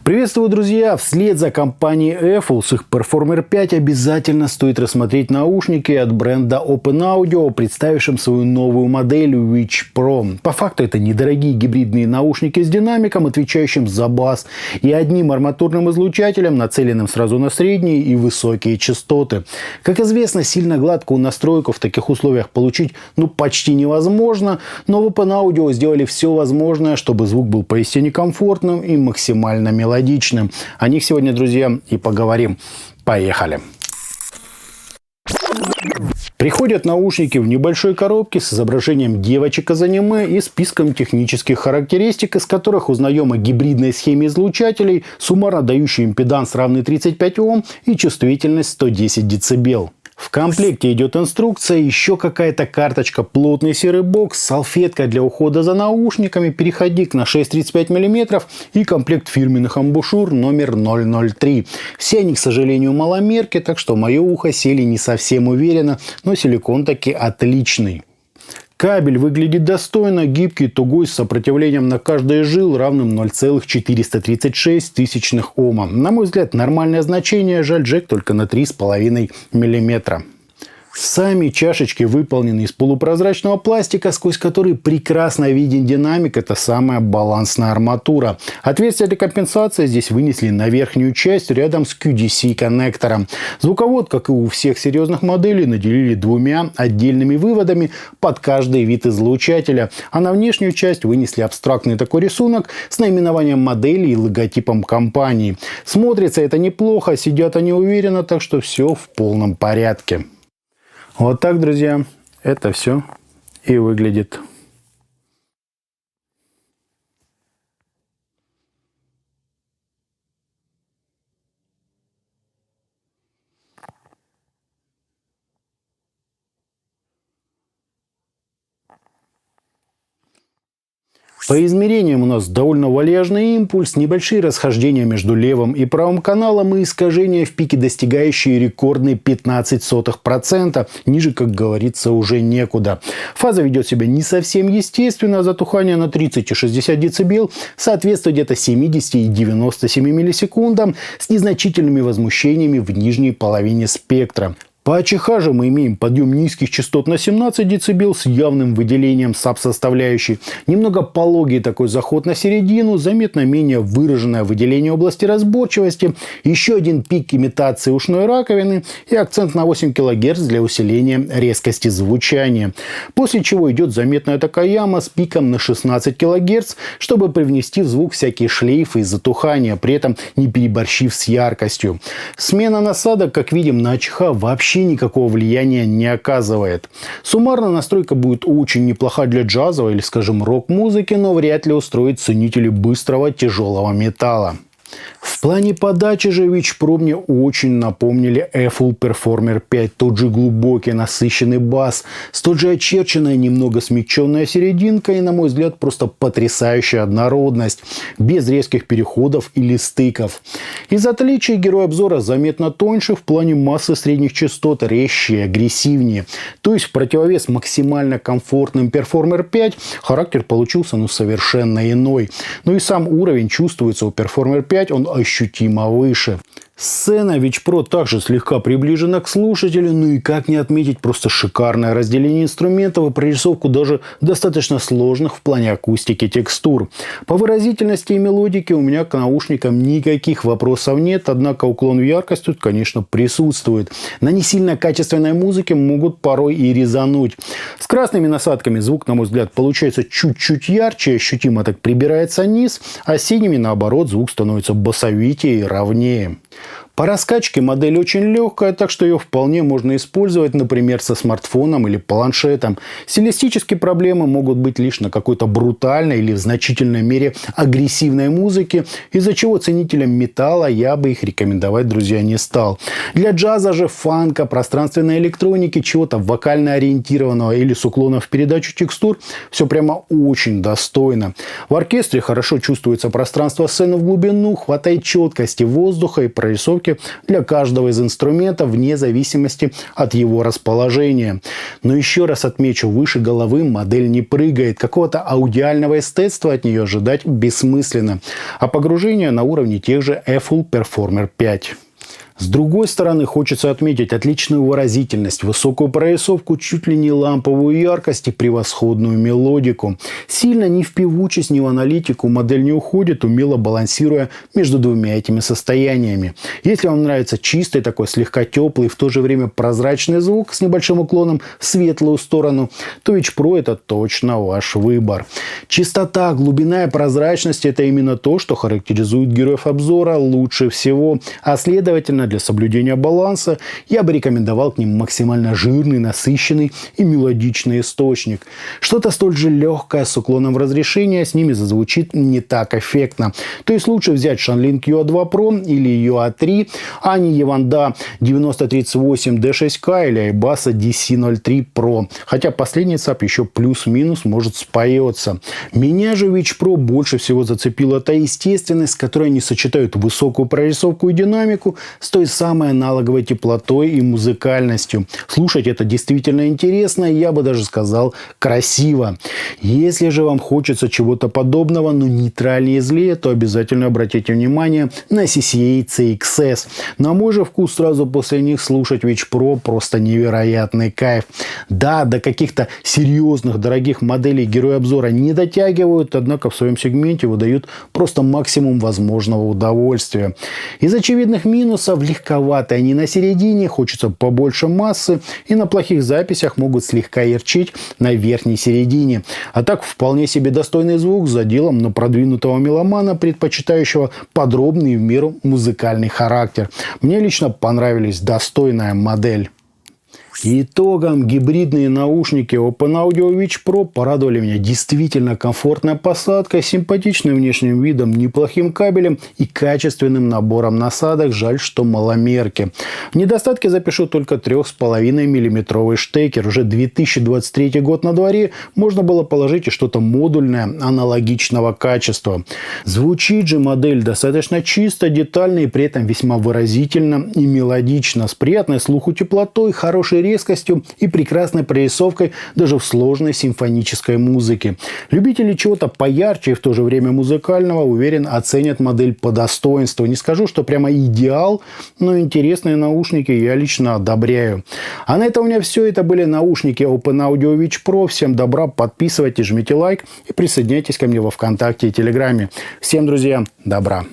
Приветствую, друзья! Вслед за компанией Apple с их Performer 5 обязательно стоит рассмотреть наушники от бренда Open Audio, представившим свою новую модель Witch Pro. По факту это недорогие гибридные наушники с динамиком, отвечающим за бас, и одним арматурным излучателем, нацеленным сразу на средние и высокие частоты. Как известно, сильно гладкую настройку в таких условиях получить почти невозможно, но в Open Audio сделали все возможное, чтобы звук был поистине комфортным и максимально мелодичным. О них сегодня, друзья, и поговорим. Поехали! Приходят наушники в небольшой коробке с изображением девочек из аниме и списком технических характеристик, из которых узнаем о гибридной схеме излучателей, суммарно дающей импеданс равный 35 Ом и чувствительность 110 дБ. В комплекте идет инструкция, еще какая-то карточка, плотный серый бокс, салфетка для ухода за наушниками, переходник на 6,35 мм и комплект фирменных амбушюр номер 003. Все они, к сожалению, маломерки, так что мое ухо сели не совсем уверенно, но силикон таки отличный. Кабель выглядит достойно, гибкий, тугой, с сопротивлением на каждый жил, равным 0,436 Ома. На мой взгляд, нормальное значение, жаль, джек только на 3,5 мм. Сами чашечки выполнены из полупрозрачного пластика, сквозь который прекрасно виден динамик. Это самая балансная арматура. Отверстие для компенсации здесь вынесли на верхнюю часть рядом с QDC-коннектором. Звуковод, как и у всех серьезных моделей, наделили двумя отдельными выводами под каждый вид излучателя. А на внешнюю часть вынесли абстрактный такой рисунок с наименованием модели и логотипом компании. Смотрится это неплохо, сидят они уверенно, так что все в полном порядке. Вот так, друзья, это все и выглядит. По измерениям у нас довольно вальяжный импульс, небольшие расхождения между левым и правым каналом и искажения в пике, достигающие рекордные 0,15%. Ниже, как говорится, уже некуда. Фаза ведет себя не совсем естественно, затухание на 30 и 60 дБ соответствует где-то 70 и 97 миллисекундам с незначительными возмущениями в нижней половине спектра. По АЧХ же мы имеем подъем низких частот на 17 дБ с явным выделением саб-составляющей. Немного пологий такой заход на середину, заметно менее выраженное выделение области разборчивости, еще один пик имитации ушной раковины и акцент на 8 кГц для усиления резкости звучания. После чего идет заметная такая яма с пиком на 16 кГц, чтобы привнести в звук всякие шлейфы и затухания, при этом не переборщив с яркостью. Смена насадок, как видим, на АЧХ вообще никакого влияния не оказывает. Суммарно настройка будет очень неплоха для джазовой или, скажем, рок-музыки, но вряд ли устроит ценителей быстрого тяжелого металла. В плане подачи же Witch Pro мне очень напомнили Apple Performer 5. Тот же глубокий, насыщенный бас, столь же очерченная, немного смягченная серединка и, на мой взгляд, просто потрясающая однородность, без резких переходов или стыков. Из отличий герой обзора заметно тоньше, в плане массы средних частот резче и агрессивнее. То есть в противовес максимально комфортным Performer 5 характер получился совершенно иной. Ну и сам уровень чувствуется у Performer 5, он ощутимо выше. Сцена Witch Pro также слегка приближена к слушателю, ну и как не отметить просто шикарное разделение инструментов и прорисовку даже достаточно сложных в плане акустики текстур. По выразительности и мелодике у меня к наушникам никаких вопросов нет, однако уклон в яркость тут, конечно, присутствует. На не сильно качественной музыке могут порой и резануть. С красными насадками звук, на мой взгляд, получается чуть-чуть ярче, ощутимо так прибирается низ, а с синими, наоборот, звук становится басовитее и ровнее. По раскачке модель очень легкая, так что ее вполне можно использовать, например, со смартфоном или планшетом. Стилистические проблемы могут быть лишь на какой-то брутальной или в значительной мере агрессивной музыке, из-за чего ценителям металла я бы их рекомендовать, друзья, не стал. Для джаза же, фанка, пространственной электроники, чего-то вокально ориентированного или с уклоном в передачу текстур, все прямо очень достойно. В оркестре хорошо чувствуется пространство сцены в глубину, хватает четкости воздуха и прорисовки настройки для каждого из инструментов вне зависимости от его расположения. Но еще раз отмечу, выше головы модель не прыгает. Какого-то аудиального эстетства от нее ожидать бессмысленно. А погружение на уровне тех же Apple Performer 5. С другой стороны, хочется отметить отличную выразительность, высокую прорисовку, чуть ли не ламповую яркость и превосходную мелодику. Сильно ни в певучесть, ни в аналитику модель не уходит, умело балансируя между двумя этими состояниями. Если вам нравится чистый, такой слегка теплый, в то же время прозрачный звук с небольшим уклоном в светлую сторону, то Witch Pro — это точно ваш выбор. Чистота, глубина и прозрачность — это именно то, что характеризует героев обзора лучше всего, а следовательно, для соблюдения баланса я бы рекомендовал к ним максимально жирный, насыщенный и мелодичный источник. Что-то столь же легкое с уклоном в разрешение с ними зазвучит не так эффектно. То есть лучше взять Shanling UA2 Pro или UA3, а не Evanda 9038 D6K или Aybasso DC03 Pro. Хотя последний ЦАП еще плюс-минус может споется. Меня же Witch Pro больше всего зацепила та естественность, с которой они сочетают высокую прорисовку и динамику с той самой аналоговой теплотой и музыкальностью. Слушать это действительно интересно, я бы даже сказал красиво. Если же вам хочется чего-то подобного, но нейтральнее и злее, то обязательно обратите внимание на CCA CXS. На мой же вкус сразу после них слушать Witch Pro просто невероятный кайф. Да, до каких-то серьезных дорогих моделей герои обзора не дотягивают, однако в своем сегменте выдают просто максимум возможного удовольствия. Из очевидных минусов: легковаты они на середине, хочется побольше массы, и на плохих записях могут слегка ярчить на верхней середине. А так вполне себе достойный звук за делом на продвинутого меломана, предпочитающего подробный и в меру музыкальный характер. Мне лично понравились, достойная модель. Итогом гибридные наушники Open Audio Witch Pro порадовали меня действительно комфортной посадкой, симпатичным внешним видом, неплохим кабелем и качественным набором насадок. Жаль, что маломерки. В недостатке запишу только 3,5 мм штекер. Уже 2023 год на дворе, можно было положить и что-то модульное аналогичного качества. Звучит же модель достаточно чисто, детально и при этом весьма выразительно и мелодично, с приятной слуху теплотой, хорошей резкостью и прекрасной прорисовкой даже в сложной симфонической музыке. Любители чего-то поярче и в то же время музыкального, уверен, оценят модель по достоинству. Не скажу, что прямо идеал, но интересные наушники я лично одобряю. А на этом у меня все. Это были наушники Open Audio Witch Pro. Всем добра, подписывайтесь, жмите лайк и присоединяйтесь ко мне во ВКонтакте и Телеграме. Всем, друзья, добра.